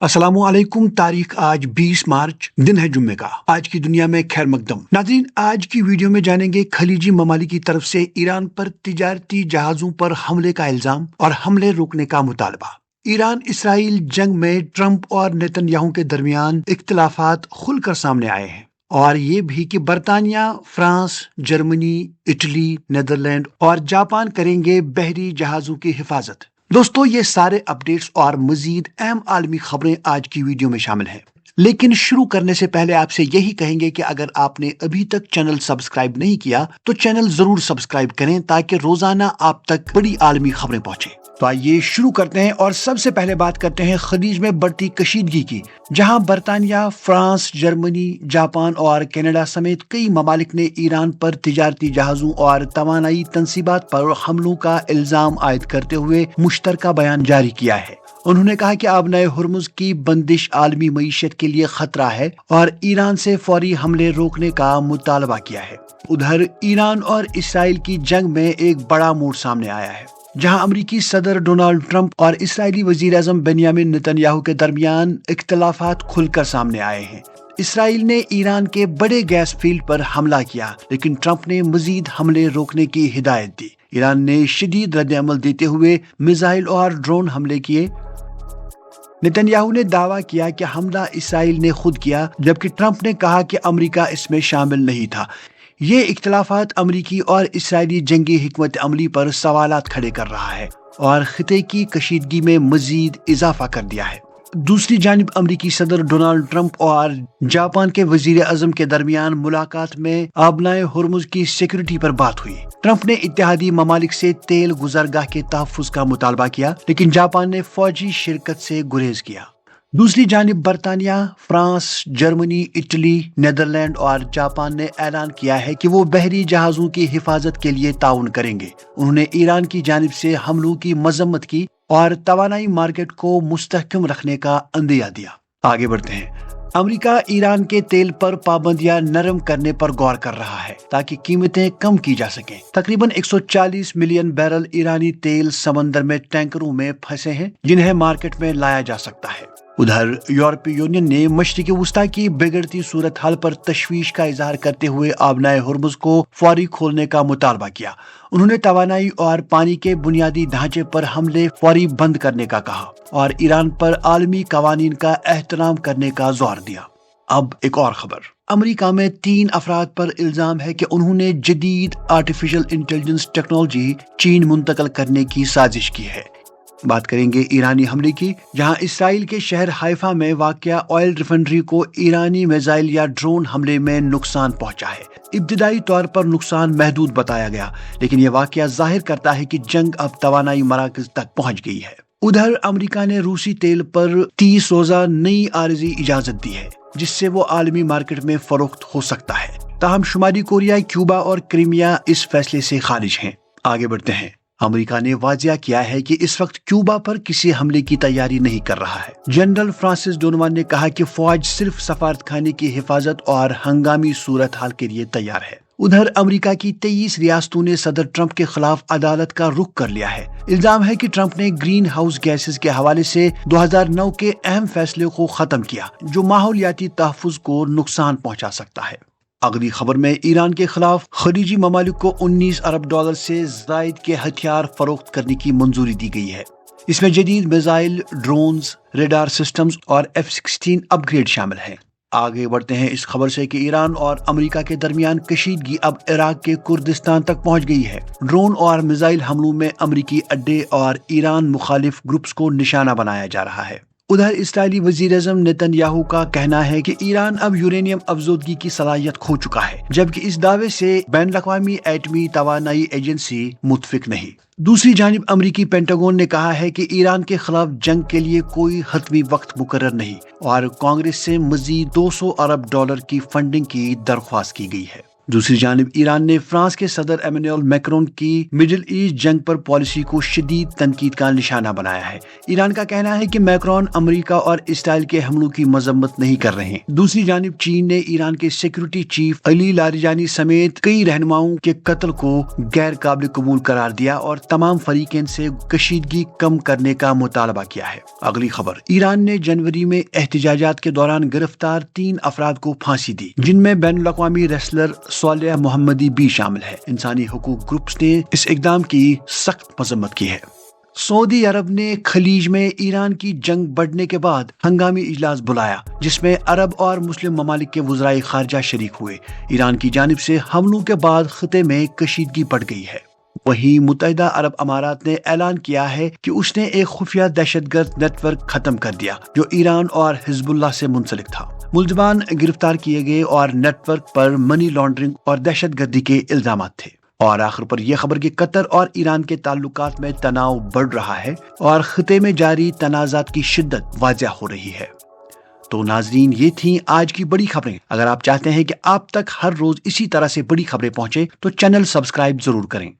अस्सलाम वालेकुम। तारीख आज 20 मार्च, दिन है जुम्मे का। आज की दुनिया में खैर मकदम। नाज़रीन, आज की वीडियो में जानेंगे खलीजी ममालिक की तरफ से ईरान पर तिजारती जहाजों पर हमले का इल्जाम और हमले रोकने का मुतालबा। ईरान इसराइल जंग में ट्रंप और नेतन्याहू के दरमियान इख्तिलाफात खुलकर सामने आए हैं, और ये भी कि बरतानिया, फ्रांस, जर्मनी, इटली, नीदरलैंड और जापान करेंगे बहरी जहाजों की हिफाजत। दोस्तों, ये सारे अपडेट्स और मजीद अहम आलमी खबरें आज की वीडियो में शामिल हैं। लेकिन शुरू करने से पहले आपसे यही कहेंगे कि अगर आपने अभी तक चैनल सब्सक्राइब नहीं किया तो चैनल जरूर सब्सक्राइब करें ताकि रोजाना आप तक बड़ी आलमी खबरें पहुंचे। तो आइए शुरू करते हैं और सबसे पहले बात करते हैं खलीज में बढ़ती कशीदगी की, जहां बरतानिया, फ्रांस, जर्मनी, जापान और कनाडा समेत कई ममालिक ने ईरान पर तिजारती जहाजों और तवानाई तंसीबात पर हमलों का इल्जाम आयद करते हुए मुश्तरका बयान जारी किया है। उन्होंने कहा कि आबनाए हुर्मुज की बंदिश आलमी मईशत के लिए खतरा है और ईरान से फौरी हमले रोकने का मुतालबा किया है। उधर ईरान और इसराइल की जंग में एक बड़ा मोड़ सामने आया है, जहां अमरीकी सदर डोनाल्ड ट्रंप और इसराइली वजीर आज़म बेंयामिन नेतन्याहू के दरमियान इख्तिलाफात खुलकर सामने आए हैं। इसराइल ने ईरान के बड़े गैस फील्ड पर हमला किया, लेकिन ट्रंप ने मजीद हमले रोकने की हिदायत दी। ईरान ने शदीद रद्द-ए-अमल देते हुए मिसाइल और ड्रोन हमले किए। नेतन्याहू ने दावा किया कि हमला इसराइल ने खुद किया, जबकि ट्रंप ने कहा कि अमेरिका इसमें शामिल नहीं था। ये इख्तिलाफात अमरीकी और इसराइली जंगी हिकमत अमली पर सवालात खड़े कर रहा है और खिते की कशीदगी में मजीद इजाफा कर दिया है। दूसरी जानिब अमरीकी सदर डोनाल्ड ट्रंप और जापान के वजीर आज़म के दरमियान मुलाकात में आबनाए हुर्मुज की सिक्योरिटी पर बात हुई। ट्रंप ने इत्तेहादी ममालिक से तेल गुजरगाह के तहफ़्फ़ुज़ का मुतालबा किया, लेकिन जापान ने फौजी शिरकत से गुरेज किया। दूसरी जानिब बरतानिया, फ्रांस, जर्मनी, इटली, नीदरलैंड और जापान ने ऐलान किया है कि वो बहरी जहाजों की हिफाजत के लिए ताउन करेंगे। उन्होंने ईरान की जानिब से हमलों की मजम्मत की और तवानाई मार्केट को मुस्तहकम रखने का अंदिया दिया। आगे बढ़ते हैं। अमेरिका ईरान के तेल पर पाबंदियां नरम करने पर गौर कर रहा है ताकि कीमतें कम की जा सकें। तकरीबन 140 मिलियन बैरल ईरानी तेल समंदर में टैंकरों में फंसे हैं, जिन्हें मार्केट में लाया जा सकता है। उधर यूरोपीय यूनियन ने मशरिकी वुस्ता की बिगड़ती सूरत हाल पर तशवीश का इजहार करते हुए आबनाए हुर्मुज को फौरी खोलने का मुतालबा किया। उन्होंने तवानाई और पानी के बुनियादी ढांचे पर हमले फौरी बंद करने का कहा और ईरान पर आलमी कवानीन का एहतराम करने का जोर दिया। अब एक और खबर। अमेरिका में 3 अफराद पर इल्जाम है कि उन्होंने जदीद आर्टिफिशियल इंटेलिजेंस टेक्नोलॉजी चीन मुंतकल करने की साजिश की है। बात करेंगे ईरानी हमले की, जहां इसराइल के शहर हाइफा में वाक़या ऑयल रिफाइनरी को ईरानी मिसाइल या ड्रोन हमले में नुकसान पहुंचा है। इब्तिदाई तौर पर नुकसान महदूद बताया गया, लेकिन यह वाक़या जाहिर करता है कि जंग अब तवानाई मराकज़ तक पहुंच गई है। उधर अमेरिका ने रूसी तेल पर 30 रोज़ा नई आरज़ी इजाजत दी है, जिससे वो आलमी मार्केट में फरोख्त हो सकता है। ताहम शुमाली कोरिया, क्यूबा और क्रीमिया इस फैसले से खारिज हैं। आगे बढ़ते हैं। अमेरिका ने वाजिया किया है कि इस वक्त क्यूबा पर किसी हमले की तैयारी नहीं कर रहा है। जनरल फ्रांसिस डोनोवान ने कहा कि फौज सिर्फ सफारत खाने की हिफाजत और हंगामी सूरत हाल के लिए तैयार है। उधर अमेरिका की 23 रियासतों ने सदर ट्रंप के खिलाफ अदालत का रुख कर लिया है। इल्जाम है कि ट्रंप ने ग्रीन हाउस गैसेस के हवाले से 2009 के अहम फैसले को खत्म किया, जो माहौलियाती तहफ़्फ़ुज़ को नुकसान पहुंचा सकता है। अगली खबर में ईरान के खिलाफ खलीजी ममालिक को 19 अरब डॉलर से ज़ायद के हथियार फरोख्त करने की मंजूरी दी गई है। इसमें जदीद मिसाइल, ड्रोन्स, रेडार सिस्टम्स और F-16 अपग्रेड शामिल हैं। आगे बढ़ते हैं इस खबर से कि ईरान और अमेरिका के दरमियान कशीदगी अब इराक के कुर्दिस्तान तक पहुंच गई है। ड्रोन और मिसाइल हमलों में अमेरिकी अड्डे और ईरान मुखालिफ ग्रुप्स को निशाना बनाया जा रहा है। उधर इस्राएली वजीर आज़म नेतन्याहू का कहना है कि ईरान अब यूरेनियम अफजोदगी की सलाहियत खो चुका है, जबकि इस दावे से बैनुल-अक़वामी एटमी तवानाई एजेंसी मुत्फिक नहीं। दूसरी जानिब अमरीकी पेंटागन ने कहा है कि ईरान के खिलाफ जंग के लिए कोई हतमी वक्त मुकर्रर नहीं और कांग्रेस से मजीद 200 अरब डॉलर की फंडिंग की दरख्वास्त की गई है। دوسری جانب ایران نے فرانس کے صدر ایمینوئل میکرون کی مڈل ایسٹ جنگ پر پالیسی کو شدید تنقید کا نشانہ بنایا ہے۔ ایران کا کہنا ہے کہ میکرون امریکہ اور اسرائیل کے حملوں کی مذمت نہیں کر رہے ہیں۔ دوسری جانب چین نے ایران کے سیکورٹی چیف علی لاریجانی سمیت کئی رہنماؤں کے قتل کو غیر قابل قبول قرار دیا اور تمام فریقین سے کشیدگی کم کرنے کا مطالبہ کیا ہے۔ اگلی خبر، ایران نے جنوری میں احتجاجات کے دوران گرفتار 3 افراد کو پھانسی دی، جن میں بین الاقوامی ریسلر صالح محمدی بھی شامل ہے۔ انسانی حقوق گروپس نے اس اقدام کی سخت مذمت کی ہے۔ سعودی عرب نے خلیج میں ایران کی جنگ بڑھنے کے بعد ہنگامی اجلاس بلایا، جس میں عرب اور مسلم ممالک کے وزرائے خارجہ شریک ہوئے۔ ایران کی جانب سے حملوں کے بعد خطے میں کشیدگی بڑھ گئی ہے۔ وہیں متحدہ عرب امارات نے اعلان کیا ہے کہ اس نے ایک خفیہ دہشت گرد نیٹ ورک ختم کر دیا جو ایران اور حزب اللہ سے منسلک تھا۔ ملزمان گرفتار کیے گئے اور نیٹ ورک پر منی لانڈرنگ اور دہشت گردی کے الزامات تھے۔ اور آخر پر یہ خبر کہ قطر اور ایران کے تعلقات میں تناؤ بڑھ رہا ہے اور خطے میں جاری تنازعات کی شدت واضح ہو رہی ہے۔ تو ناظرین، یہ تھیں آج کی بڑی خبریں۔ اگر آپ چاہتے ہیں کہ آپ تک ہر روز اسی طرح سے بڑی خبریں پہنچے تو چینل سبسکرائب ضرور کریں۔